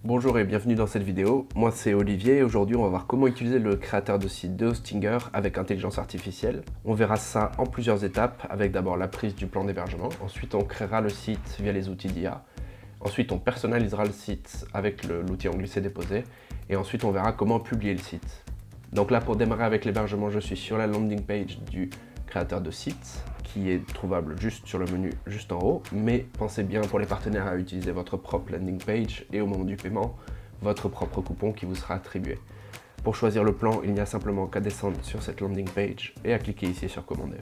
Bonjour et bienvenue dans cette vidéo, moi c'est Olivier et aujourd'hui on va voir comment utiliser le créateur de site de Hostinger avec intelligence artificielle. On verra ça en plusieurs étapes avec d'abord la prise du plan d'hébergement, ensuite on créera le site via les outils d'IA, ensuite on personnalisera le site avec l'outil en glisser-déposer et ensuite on verra comment publier le site. Donc là pour démarrer avec l'hébergement je suis sur la landing page du créateur de site qui est trouvable juste sur le menu juste en haut, mais pensez bien pour les partenaires à utiliser votre propre landing page et au moment du paiement, votre propre coupon qui vous sera attribué. Pour choisir le plan, il n'y a simplement qu'à descendre sur cette landing page et à cliquer ici sur commander.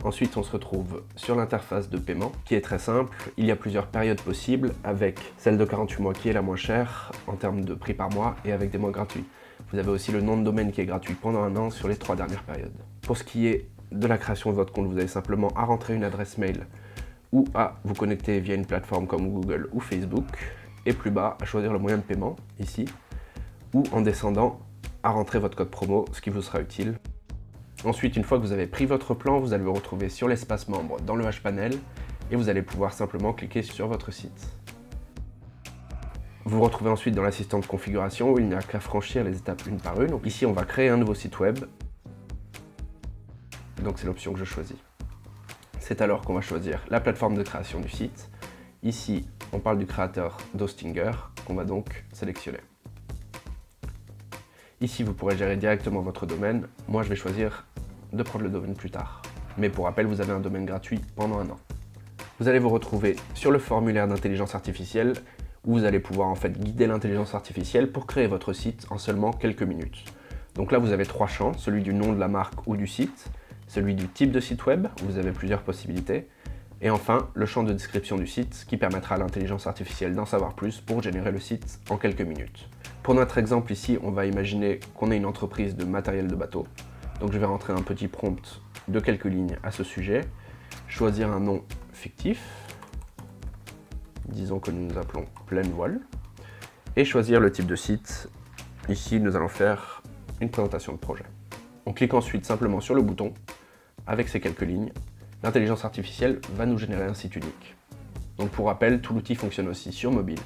Ensuite, on se retrouve sur l'interface de paiement qui est très simple. Il y a plusieurs périodes possibles avec celle de 48 mois qui est la moins chère en termes de prix par mois et avec des mois gratuits. Vous avez aussi le nom de domaine qui est gratuit pendant un an sur les 3 dernières périodes. Pour ce qui est de la création de votre compte, vous avez simplement à rentrer une adresse mail ou à vous connecter via une plateforme comme Google ou Facebook et plus bas à choisir le moyen de paiement ici ou en descendant à rentrer votre code promo, ce qui vous sera utile. Ensuite, une fois que vous avez pris votre plan, vous allez vous retrouver sur l'espace membre dans le H-Panel et vous allez pouvoir simplement cliquer sur votre site. Vous vous retrouvez ensuite dans l'assistant de configuration où il n'y a qu'à franchir les étapes une par une. Donc ici, on va créer un nouveau site web. Donc c'est l'option que je choisis. C'est alors qu'on va choisir la plateforme de création du site. Ici, on parle du créateur d'Hostinger qu'on va donc sélectionner. Ici, vous pourrez gérer directement votre domaine. Moi, je vais choisir de prendre le domaine plus tard. Mais pour rappel, vous avez un domaine gratuit pendant un an. Vous allez vous retrouver sur le formulaire d'intelligence artificielle où vous allez pouvoir en fait guider l'intelligence artificielle pour créer votre site en seulement quelques minutes. Donc là, vous avez 3 champs, celui du nom de la marque ou du site, celui du type de site web, où vous avez plusieurs possibilités, et enfin le champ de description du site qui permettra à l'intelligence artificielle d'en savoir plus pour générer le site en quelques minutes. Pour notre exemple ici, on va imaginer qu'on est une entreprise de matériel de bateau. Donc je vais rentrer un petit prompt de quelques lignes à ce sujet, choisir un nom fictif, disons que nous nous appelons Pleine Voile, et choisir le type de site. Ici, nous allons faire une présentation de projet. On clique ensuite simplement sur le bouton. Avec ces quelques lignes, l'intelligence artificielle va nous générer un site unique. Donc pour rappel, tout l'outil fonctionne aussi sur mobile.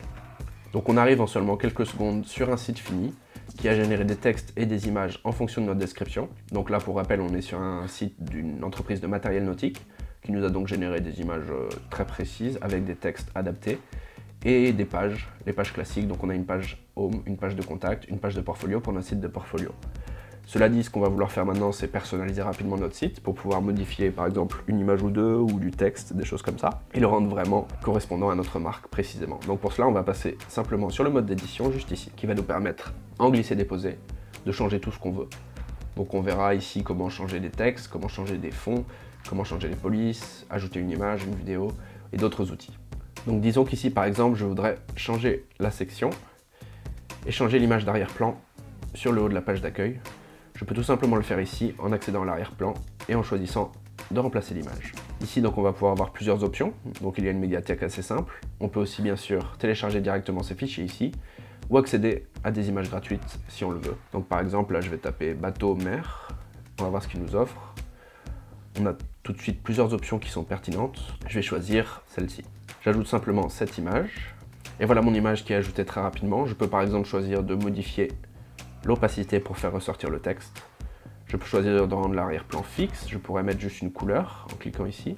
Donc on arrive en seulement quelques secondes sur un site fini qui a généré des textes et des images en fonction de notre description. Donc là pour rappel, on est sur un site d'une entreprise de matériel nautique qui nous a donc généré des images très précises avec des textes adaptés et des pages, les pages classiques. Donc on a une page home, une page de contact, une page de portfolio pour notre site de portfolio. Cela dit, ce qu'on va vouloir faire maintenant, c'est personnaliser rapidement notre site pour pouvoir modifier par exemple une image ou deux ou du texte, des choses comme ça, et le rendre vraiment correspondant à notre marque précisément. Donc pour cela, on va passer simplement sur le mode d'édition juste ici, qui va nous permettre, en glisser-déposer, de changer tout ce qu'on veut. Donc on verra ici comment changer des textes, comment changer des fonds, comment changer les polices, ajouter une image, une vidéo et d'autres outils. Donc disons qu'ici par exemple, je voudrais changer la section et changer l'image d'arrière-plan sur le haut de la page d'accueil. Je peux tout simplement le faire ici en accédant à l'arrière-plan et en choisissant de remplacer l'image. Ici donc on va pouvoir avoir plusieurs options, donc il y a une médiathèque assez simple. On peut aussi bien sûr télécharger directement ces fichiers ici ou accéder à des images gratuites si on le veut. Donc par exemple là je vais taper bateau mer, on va voir ce qu'il nous offre. On a tout de suite plusieurs options qui sont pertinentes. Je vais choisir celle-ci. J'ajoute simplement cette image et voilà mon image qui est ajoutée très rapidement. Je peux par exemple choisir de modifier l'opacité pour faire ressortir le texte. Je peux choisir de rendre l'arrière-plan fixe, je pourrais mettre juste une couleur en cliquant ici,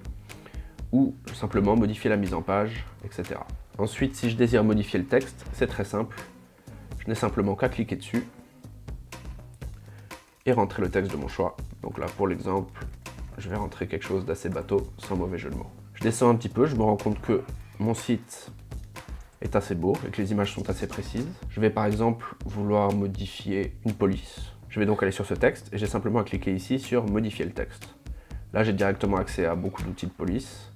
ou simplement modifier la mise en page, etc. Ensuite, si je désire modifier le texte, c'est très simple. Je n'ai simplement qu'à cliquer dessus et rentrer le texte de mon choix. Donc là, pour l'exemple, je vais rentrer quelque chose d'assez bateau, sans mauvais jeu de mots. Je descends un petit peu, je me rends compte que mon site est assez beau et que les images sont assez précises. Je vais par exemple vouloir modifier une police. Je vais donc aller sur ce texte et j'ai simplement à cliquer ici sur modifier le texte. Là j'ai directement accès à beaucoup d'outils de police,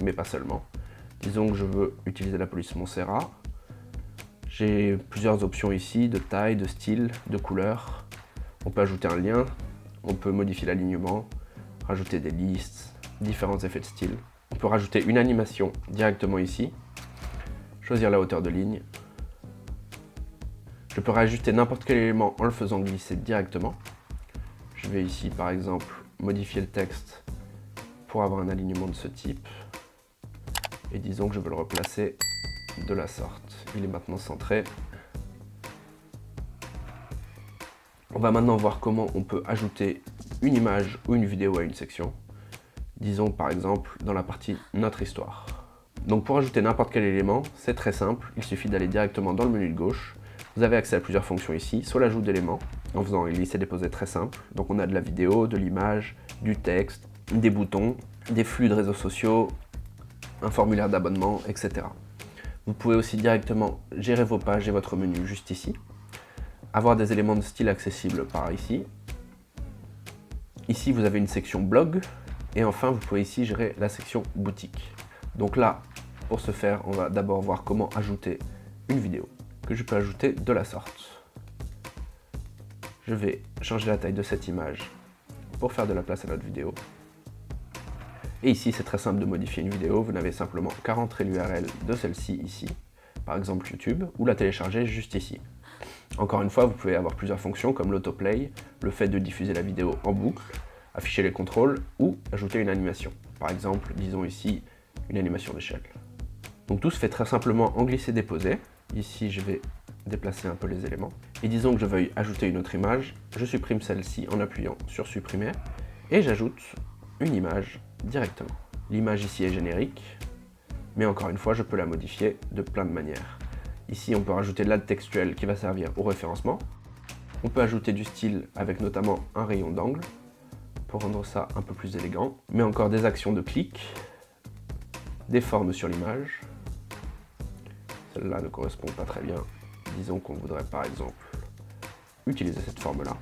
mais pas seulement. Disons que je veux utiliser la police Montserrat. J'ai plusieurs options ici de taille, de style, de couleur. On peut ajouter un lien, on peut modifier l'alignement, rajouter des listes, différents effets de style. On peut rajouter une animation directement ici. Choisir la hauteur de ligne. Je peux réajuster n'importe quel élément en le faisant glisser directement. Je vais ici par exemple modifier le texte pour avoir un alignement de ce type. Et disons que je veux le replacer de la sorte. Il est maintenant centré. On va maintenant voir comment on peut ajouter une image ou une vidéo à une section. Disons par exemple dans la partie Notre histoire. Donc pour ajouter n'importe quel élément, c'est très simple, il suffit d'aller directement dans le menu de gauche. Vous avez accès à plusieurs fonctions ici, soit l'ajout d'éléments, en faisant une liste et déposer très simple. Donc on a de la vidéo, de l'image, du texte, des boutons, des flux de réseaux sociaux, un formulaire d'abonnement, etc. Vous pouvez aussi directement gérer vos pages et votre menu juste ici. Avoir des éléments de style accessibles par ici. Ici vous avez une section blog, et enfin vous pouvez ici gérer la section boutique. Donc là, pour ce faire, on va d'abord voir comment ajouter une vidéo, que je peux ajouter de la sorte. Je vais changer la taille de cette image pour faire de la place à notre vidéo. Et ici, c'est très simple de modifier une vidéo. Vous n'avez simplement qu'à rentrer l'URL de celle-ci ici, par exemple YouTube, ou la télécharger juste ici. Encore une fois, vous pouvez avoir plusieurs fonctions comme l'autoplay, le fait de diffuser la vidéo en boucle, afficher les contrôles ou ajouter une animation. Par exemple, disons ici, une animation d'échelle. Donc tout se fait très simplement en glisser-déposer. Ici, je vais déplacer un peu les éléments. Et disons que je veuille ajouter une autre image, je supprime celle-ci en appuyant sur supprimer et j'ajoute une image directement. L'image ici est générique, mais encore une fois, je peux la modifier de plein de manières. Ici, on peut rajouter de l'aide textuelle qui va servir au référencement. On peut ajouter du style avec notamment un rayon d'angle pour rendre ça un peu plus élégant, mais encore des actions de clic, des formes sur l'image. Celle-là ne correspond pas très bien. Disons qu'on voudrait par exemple utiliser cette forme-là.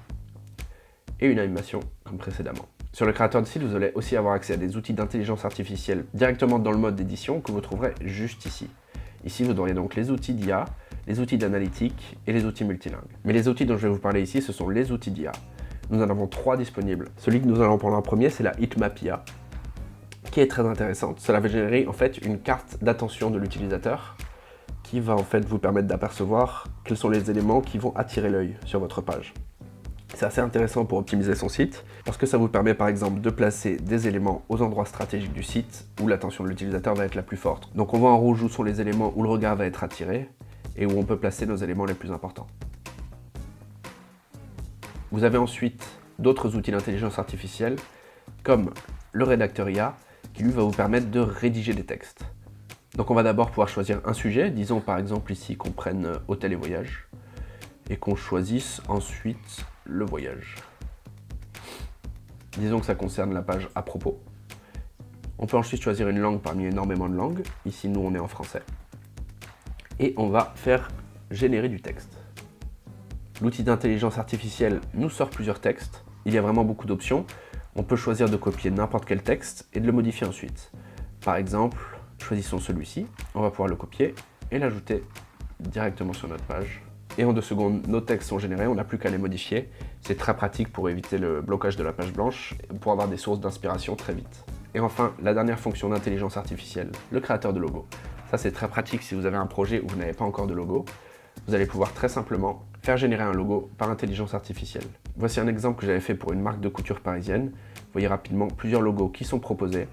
Et une animation comme précédemment. Sur le créateur de site, vous allez aussi avoir accès à des outils d'intelligence artificielle directement dans le mode d'édition que vous trouverez juste ici. Ici, vous aurez donc les outils d'IA, les outils d'analytique et les outils multilingues. Mais les outils dont je vais vous parler ici, ce sont les outils d'IA. Nous en avons 3 disponibles. Celui que nous allons prendre en premier, c'est la Heatmap IA, qui est très intéressante. Cela va générer en fait une carte d'attention de l'utilisateur qui va en fait vous permettre d'apercevoir quels sont les éléments qui vont attirer l'œil sur votre page. C'est assez intéressant pour optimiser son site parce que ça vous permet par exemple de placer des éléments aux endroits stratégiques du site où l'attention de l'utilisateur va être la plus forte. Donc on voit en rouge où sont les éléments où le regard va être attiré et où on peut placer nos éléments les plus importants. Vous avez ensuite d'autres outils d'intelligence artificielle comme le rédacteur IA qui lui va vous permettre de rédiger des textes. Donc on va d'abord pouvoir choisir un sujet, disons par exemple ici qu'on prenne hôtel et voyage, et qu'on choisisse ensuite le voyage. Disons que ça concerne la page à propos. On peut ensuite choisir une langue parmi énormément de langues, ici nous on est en français, et on va faire générer du texte. L'outil d'intelligence artificielle nous sort plusieurs textes, il y a vraiment beaucoup d'options. On peut choisir de copier n'importe quel texte et de le modifier ensuite. Par exemple, choisissons celui-ci, on va pouvoir le copier et l'ajouter directement sur notre page. Et en 2 secondes, nos textes sont générés, on n'a plus qu'à les modifier. C'est très pratique pour éviter le blocage de la page blanche et pour avoir des sources d'inspiration très vite. Et enfin, la dernière fonction d'intelligence artificielle, le créateur de logo. Ça c'est très pratique si vous avez un projet où vous n'avez pas encore de logo. Vous allez pouvoir très simplement faire générer un logo par intelligence artificielle. Voici un exemple que j'avais fait pour une marque de couture parisienne. Vous voyez rapidement plusieurs logos qui sont proposés.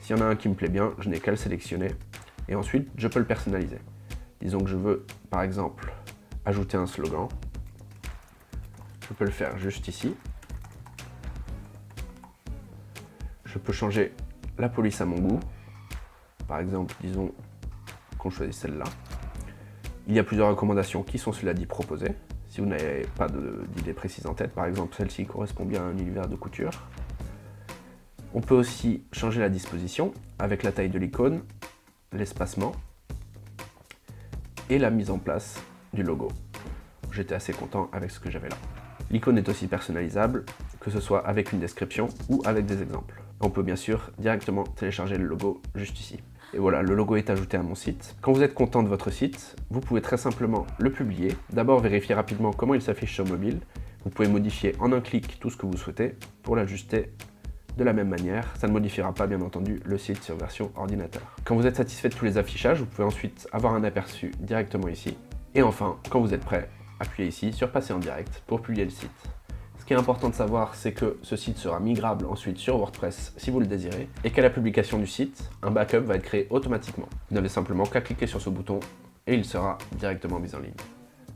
S'il y en a un qui me plaît bien, je n'ai qu'à le sélectionner. Et ensuite, je peux le personnaliser. Disons que je veux, par exemple, ajouter un slogan. Je peux le faire juste ici. Je peux changer la police à mon goût. Par exemple, disons qu'on choisit celle-là. Il y a plusieurs recommandations qui sont cela dit proposées. Si vous n'avez pas d'idée précise en tête, par exemple celle-ci correspond bien à un univers de couture. On peut aussi changer la disposition avec la taille de l'icône, l'espacement et la mise en place du logo. J'étais assez content avec ce que j'avais là. L'icône est aussi personnalisable, que ce soit avec une description ou avec des exemples. On peut bien sûr directement télécharger le logo juste ici. Et voilà, le logo est ajouté à mon site. Quand vous êtes content de votre site, vous pouvez très simplement le publier. D'abord, vérifier rapidement comment il s'affiche sur mobile. Vous pouvez modifier en un clic tout ce que vous souhaitez pour l'ajuster de la même manière. Ça ne modifiera pas, bien entendu, le site sur version ordinateur. Quand vous êtes satisfait de tous les affichages, vous pouvez ensuite avoir un aperçu directement ici. Et enfin, quand vous êtes prêt, appuyez ici sur passer en direct pour publier le site. Ce qui est important de savoir, c'est que ce site sera migrable ensuite sur WordPress si vous le désirez, et qu'à la publication du site, un backup va être créé automatiquement. Vous n'avez simplement qu'à cliquer sur ce bouton et il sera directement mis en ligne.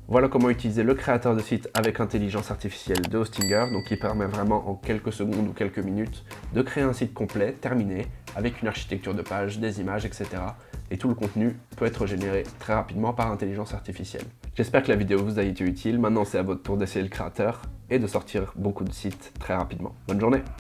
Voilà comment utiliser le créateur de site avec intelligence artificielle de Hostinger, donc qui permet vraiment en quelques secondes ou quelques minutes de créer un site complet, terminé, avec une architecture de page, des images, etc. Et tout le contenu peut être généré très rapidement par intelligence artificielle. J'espère que la vidéo vous a été utile. Maintenant, c'est à votre tour d'essayer le créateur et de sortir beaucoup de sites très rapidement. Bonne journée!